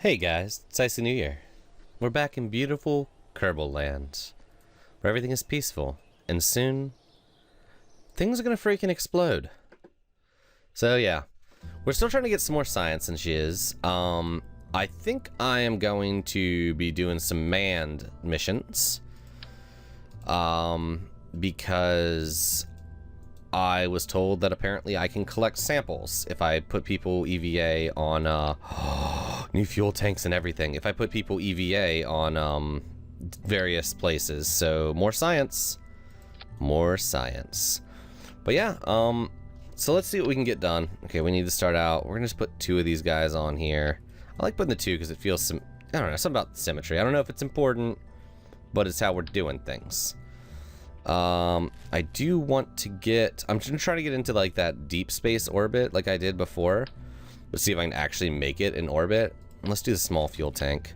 Hey guys, it's IcyNewYear. We're back in beautiful Kerbal land, where everything is peaceful, and soon, things are gonna freaking explode. So yeah, we're still trying to get some more science and shiz. I think I am going to be doing some manned missions. Because I was told that apparently I can collect samples if I put people EVA on, new fuel tanks and everything. If I put people EVA on, various places. So, more science. More science. But yeah, so let's see what we can get done. Okay, we need to start out. We're gonna just put 2 of these guys on here. I like putting the 2 because it feels some, I don't know, something about symmetry. I don't know if it's important, but it's how we're doing things. I do want to get, I'm gonna try to get into like that deep space orbit like I did before. Let's see if I can actually make it in orbit. Let's do the small fuel tank.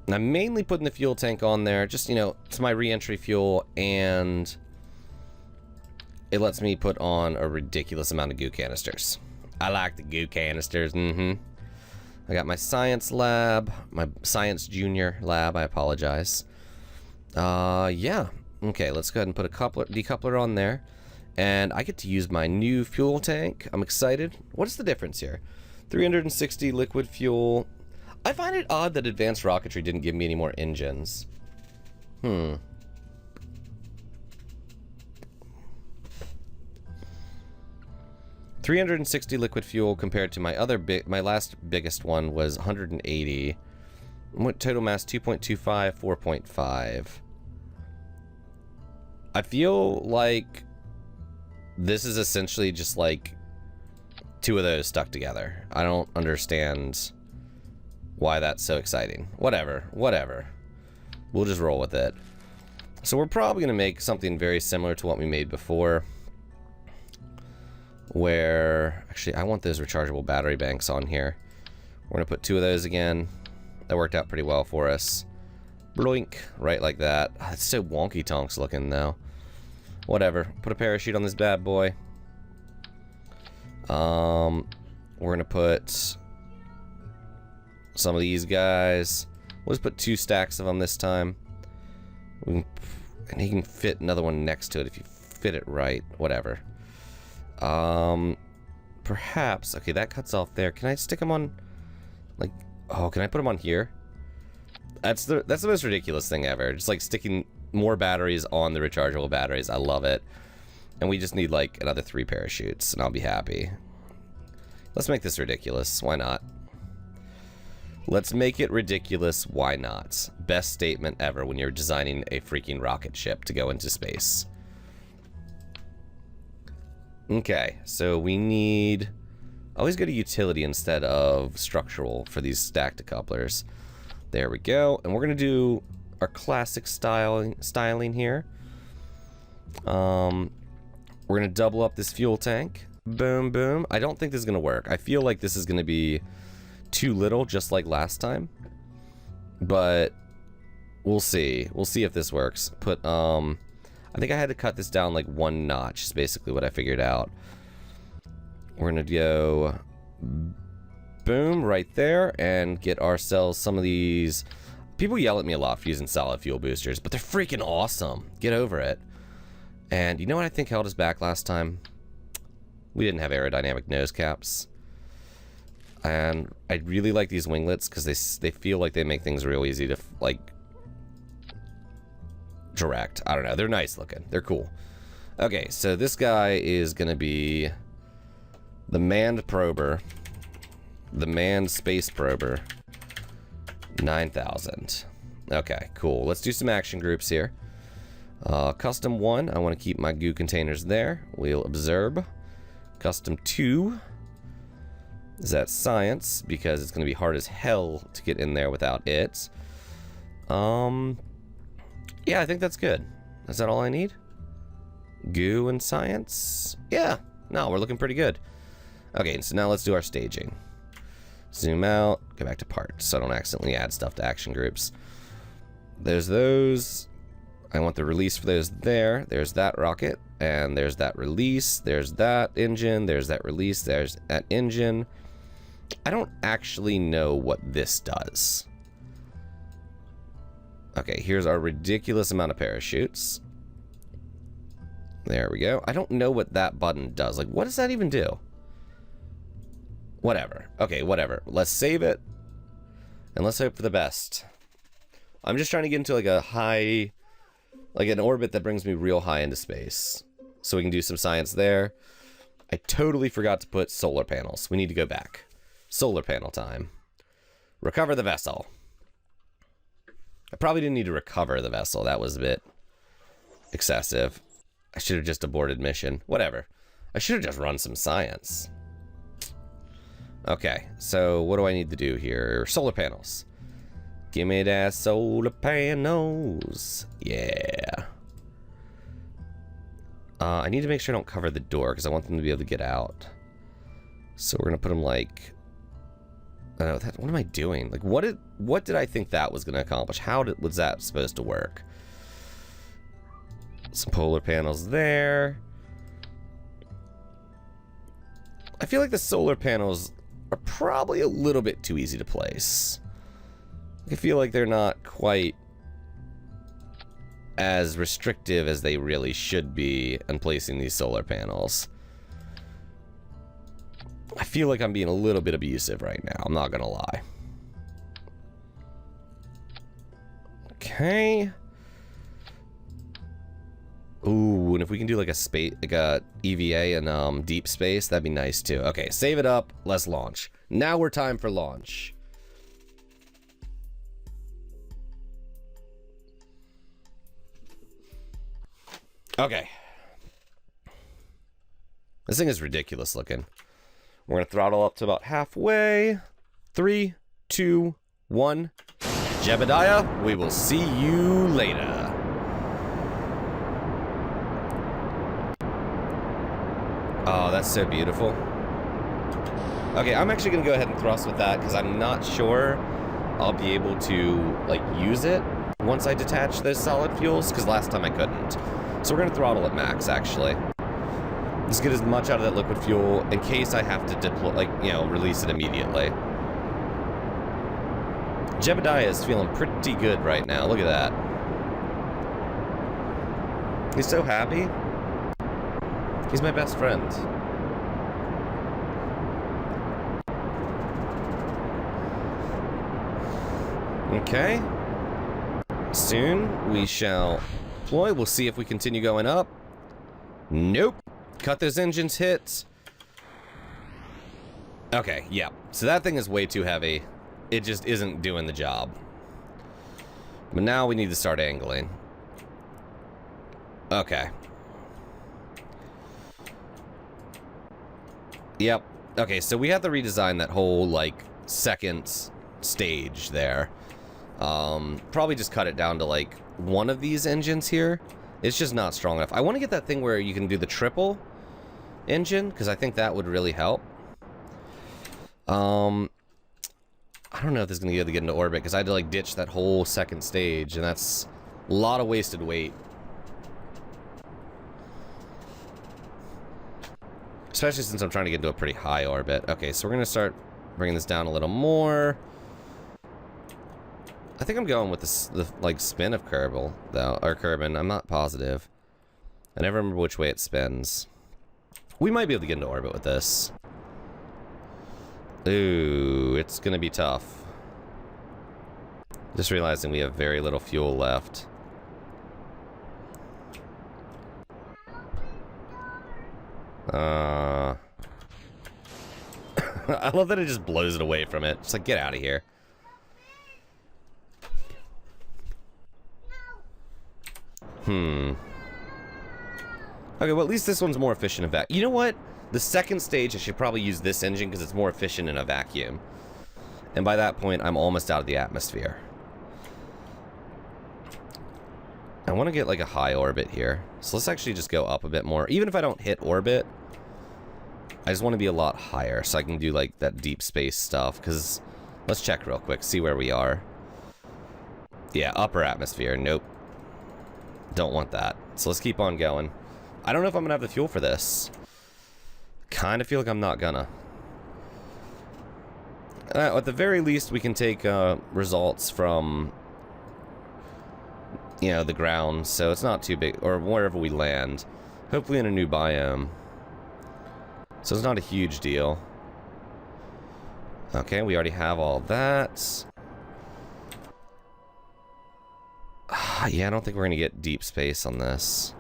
And I'm mainly putting the fuel tank on there, just, you know, it's my re-entry fuel, and it lets me put on a ridiculous amount of goo canisters. I like the goo canisters, I got my science lab, my science junior lab, I apologize. Yeah. Okay, let's go ahead and put a decoupler on there. And I get to use my new fuel tank. I'm excited. What is the difference here? 360 liquid fuel. I find it odd that advanced rocketry didn't give me any more engines. 360 liquid fuel compared to my last biggest one was 180. Total mass 2.25, 4.5. I feel like this is essentially just like 2 of those stuck together. I don't understand why that's so exciting. Whatever. We'll just roll with it. So we're probably going to make something very similar to what we made before. Where, actually, I want those rechargeable battery banks on here. We're going to put 2 of those again. That worked out pretty well for us. Bloink, right like that. Oh, it's so wonky tonks looking though. Whatever. Put a parachute on this bad boy. We're gonna put some of these guys. We'll just put 2 stacks of them this time. And he can fit another one next to it if you fit it right. Whatever. Perhaps. Okay, that cuts off there. Can I stick them on? Like, oh, can I put them on here? That's the most ridiculous thing ever. Just like sticking more batteries on the rechargeable batteries. I love it. And we just need like another 3 parachutes and I'll be happy. Let's make this ridiculous. Why not? Let's make it ridiculous. Why not? Best statement ever when you're designing a freaking rocket ship to go into space. Okay, so we need... always go to utility instead of structural for these stacked decouplers. There we go. And we're going to do our classic styling here. We're going to double up this fuel tank. Boom, boom. I don't think this is going to work. I feel like this is going to be too little, just like last time. But we'll see. We'll see if this works. Put, I think I had to cut this down like 1 notch, is basically what I figured out. We're going to go... boom, right there, and get ourselves some of these. People yell at me a lot for using solid fuel boosters, but they're freaking awesome. Get over it. And you know what I think held us back last time? We didn't have aerodynamic nose caps. And I really like these winglets because they feel like they make things real easy to like direct. I don't know. They're nice looking. They're cool. Okay, so this guy is gonna be the manned prober. The manned space prober. 9,000. Okay, cool. Let's do some action groups here. Custom 1, I want to keep my goo containers there. We'll observe. Custom 2 is that science, because it's going to be hard as hell to get in there without it. Yeah, I think that's good. Is that all I need? Goo and science? Yeah. No, we're looking pretty good. Okay, so now let's do our staging. Zoom out, go back to parts so I don't accidentally add stuff to action groups. There's those. I want the release for those there. There's that rocket, and there's that release. There's that engine. There's that release. There's that engine. I don't actually know what this does. Okay, here's our ridiculous amount of parachutes. There we go. I don't know what that button does. Like, what does that even do? Whatever. Okay, whatever. Let's save it. And let's hope for the best. I'm just trying to get into like a high, like an orbit that brings me real high into space. So we can do some science there. I totally forgot to put solar panels. We need to go back. Solar panel time. Recover the vessel. I probably didn't need to recover the vessel. That was a bit excessive. I should have just aborted mission. Whatever. I should have just run some science. Okay, so what do I need to do here? Solar panels. Give me that solar panels. Yeah. I need to make sure I don't cover the door because I want them to be able to get out. So we're gonna put them like, I don't know, what am I doing? Like, what did I think that was gonna accomplish? How was that supposed to work? Some polar panels there. I feel like the solar panels are probably a little bit too easy to place. I feel like they're not quite as restrictive as they really should be in placing these solar panels. I feel like I'm being a little bit abusive right now, I'm not gonna lie. Okay. Ooh, and if we can do like a space, like a EVA in deep space, that'd be nice too. Okay, save it up, let's launch. Now we're time for launch. Okay. This thing is ridiculous looking. We're gonna throttle up to about halfway. 3, 2, 1. Jebediah, we will see you later. Oh, that's so beautiful. Okay, I'm actually gonna go ahead and thrust with that because I'm not sure I'll be able to like use it once I detach those solid fuels, because last time I couldn't. So we're gonna throttle at max actually. Just get as much out of that liquid fuel in case I have to deploy, like, you know, release it immediately. Jebediah is feeling pretty good right now. Look at that. He's so happy. He's my best friend. Okay. Soon we shall deploy. We'll see if we continue going up. Nope. Cut those engines hit. Okay, yeah. So that thing is way too heavy. It just isn't doing the job. But now we need to start angling. Okay. Yep. Okay, so we have to redesign that whole, like, second stage there. Probably just cut it down to, like, one of these engines here. It's just not strong enough. I want to get that thing where you can do the triple engine, because I think that would really help. I don't know if this is going to be able to get into orbit, because I had to, like, ditch that whole second stage, and that's a lot of wasted weight. Especially since I'm trying to get into a pretty high orbit. Okay, so we're going to start bringing this down a little more. I think I'm going with the like, spin of Kerbal, though. Or Kerbin, I'm not positive. I never remember which way it spins. We might be able to get into orbit with this. Ooh, it's going to be tough. Just realizing we have very little fuel left. I love that it just blows it away from it. It's like, get out of here. Okay, well, at least this one's more efficient in vacuum. You know what? The second stage, I should probably use this engine because it's more efficient in a vacuum. And by that point, I'm almost out of the atmosphere. I want to get like a high orbit here. So let's actually just go up a bit more. Even if I don't hit orbit, I just want to be a lot higher so I can do like that deep space stuff. Because let's check real quick, see where we are. Yeah, upper atmosphere. Nope. Don't want that. So let's keep on going. I don't know if I'm gonna have the fuel for this. Kind of feel like I'm not gonna. At the very least, we can take results from, you know, the ground, so it's not too big, or wherever we land. Hopefully in a new biome. So it's not a huge deal. Okay, we already have all that. Yeah, I don't think we're going to get deep space on this.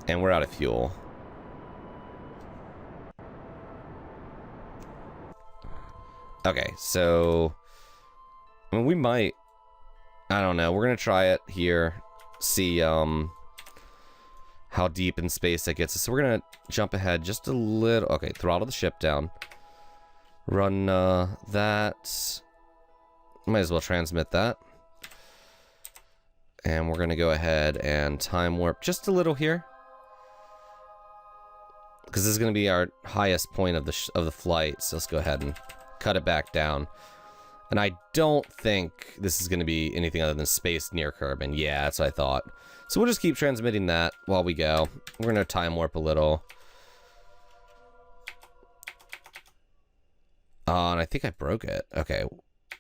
And we're out of fuel. Okay, so... I mean, we might... I don't know. We're going to try it here. See, how deep in space that gets us. So we're going to jump ahead just a little. Okay, throttle the ship down. Run, that. Might as well transmit that. And we're going to go ahead and time warp just a little here. Because this is going to be our highest point of the flight. So let's go ahead and cut it back down. And I don't think this is going to be anything other than space near Kerbal. Yeah, that's what I thought. So we'll just keep transmitting that while we go. We're going to time warp a little. And I think I broke it. Okay.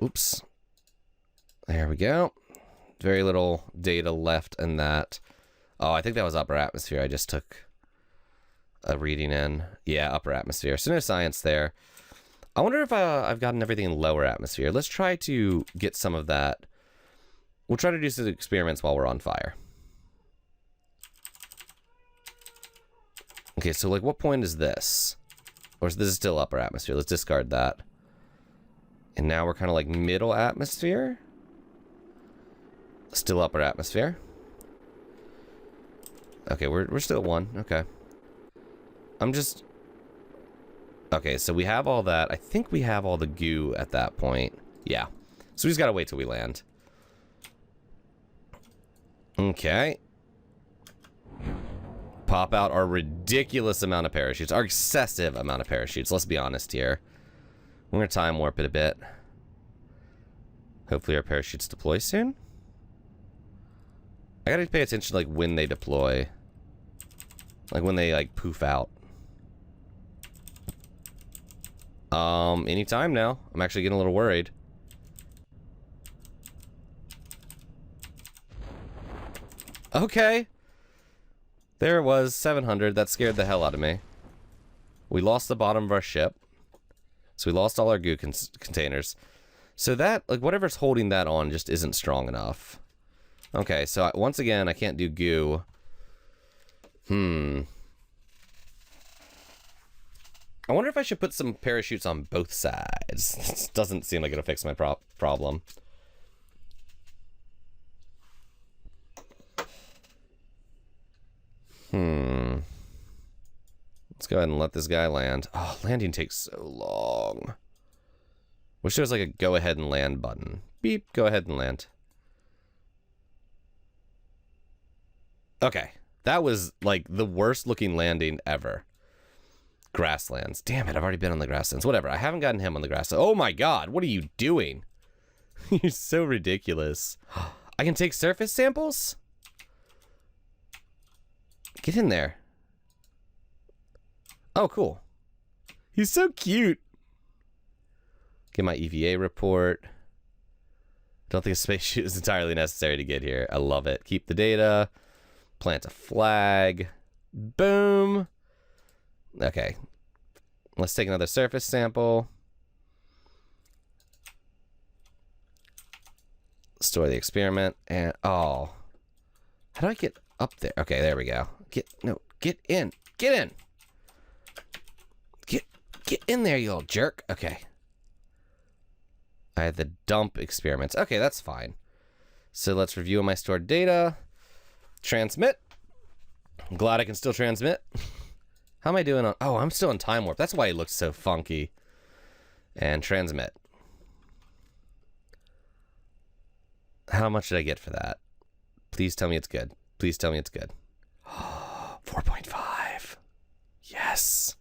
Oops. There we go. Very little data left in that. Oh, I think that was upper atmosphere. I just took a reading in. Yeah, upper atmosphere. So no science there. I wonder if I've gotten everything in lower atmosphere. Let's try to get some of that. We'll try to do some experiments while we're on fire. Okay, so like what point is this? Or is this still upper atmosphere? Let's discard that. And now we're kind of like middle atmosphere. Still upper atmosphere. Okay, we're still at 1. Okay. I'm just... Okay, so we have all that. I think we have all the goo at that point. Yeah. So we just gotta wait till we land. Okay. Pop out our ridiculous amount of parachutes. Our excessive amount of parachutes. Let's be honest here. We're gonna time warp it a bit. Hopefully our parachutes deploy soon. I gotta pay attention to, like, when they deploy. Like, when they, like, poof out. Anytime now. I'm actually getting a little worried. Okay. There it was, 700. That scared the hell out of me. We lost the bottom of our ship. So we lost all our goo containers. So that, like, whatever's holding that on just isn't strong enough. Okay, so once again, I can't do goo. I wonder if I should put some parachutes on both sides. This doesn't seem like it'll fix my problem. Let's go ahead and let this guy land. Oh, landing takes so long. Wish there was like a go ahead and land button. Beep, go ahead and land. Okay, that was like the worst looking landing ever. Grasslands. Damn it, I've already been on the grasslands. Whatever, I haven't gotten him on the grasslands. Oh my god, what are you doing? You're so ridiculous. I can take surface samples? Get in there. Oh, cool. He's so cute. Get my EVA report. Don't think a spacesuit is entirely necessary to get here. I love it. Keep the data. Plant a flag. Boom. Okay. Let's take another surface sample. Store the experiment. And, oh. How do I get up there? Okay, there we go. Get in. Get in. Get in there, you little jerk. Okay. I had the dump experiments. Okay, that's fine. So let's review my stored data. Transmit. I'm glad I can still transmit. How am I doing on... Oh, I'm still in time warp. That's why it looks so funky. And transmit. How much did I get for that? Please tell me it's good. Please tell me it's good. 4.5. Yes.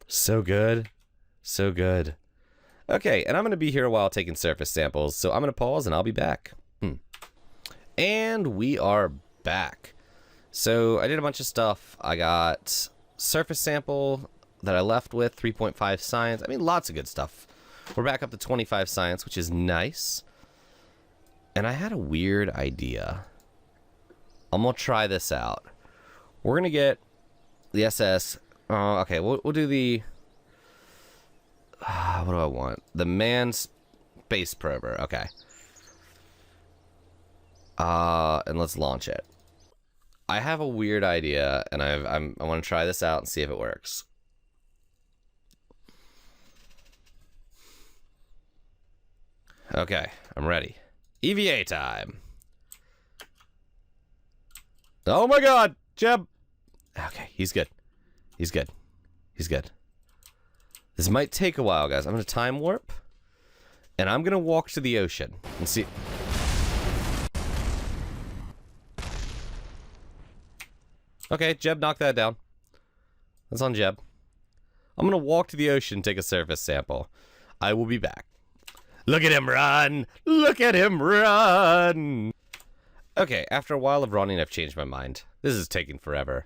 So good. So good. Okay, and I'm going to be here a while taking surface samples, so I'm going to pause and I'll be back. And we are back. So I did a bunch of stuff. I got surface sample, that I left with. 3.5 science. I mean, lots of good stuff. We're back up to 25 science, which is nice. And I had a weird idea. I'm going to try this out. We're going to get the SS. Okay, we'll do the... what do I want? The manned space prober. Okay. And let's launch it. I have a weird idea, and I want to try this out and see if it works. Okay, I'm ready. EVA time. Oh my god, Jeb. Okay, he's good. He's good. He's good. This might take a while, guys. I'm going to time warp, and I'm going to walk to the ocean and see... Okay, Jeb knocked that down. That's on Jeb. I'm going to walk to the ocean and take a surface sample. I will be back. Look at him run! Look at him run! Okay, after a while of running, I've changed my mind. This is taking forever.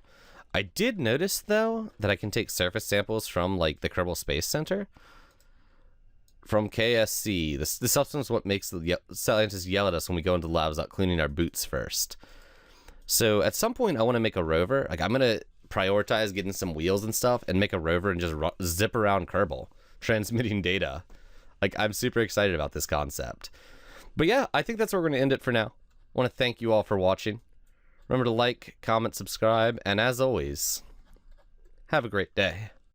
I did notice, though, that I can take surface samples from, like, the Kerbal Space Center. From KSC. The substance is what makes the scientists yell at us when we go into labs without cleaning our boots first. So at some point, I want to make a rover. Like, I'm going to prioritize getting some wheels and stuff and make a rover and just zip around Kerbal, transmitting data. Like, I'm super excited about this concept. But yeah, I think that's where we're going to end it for now. I want to thank you all for watching. Remember to like, comment, subscribe, and as always, have a great day.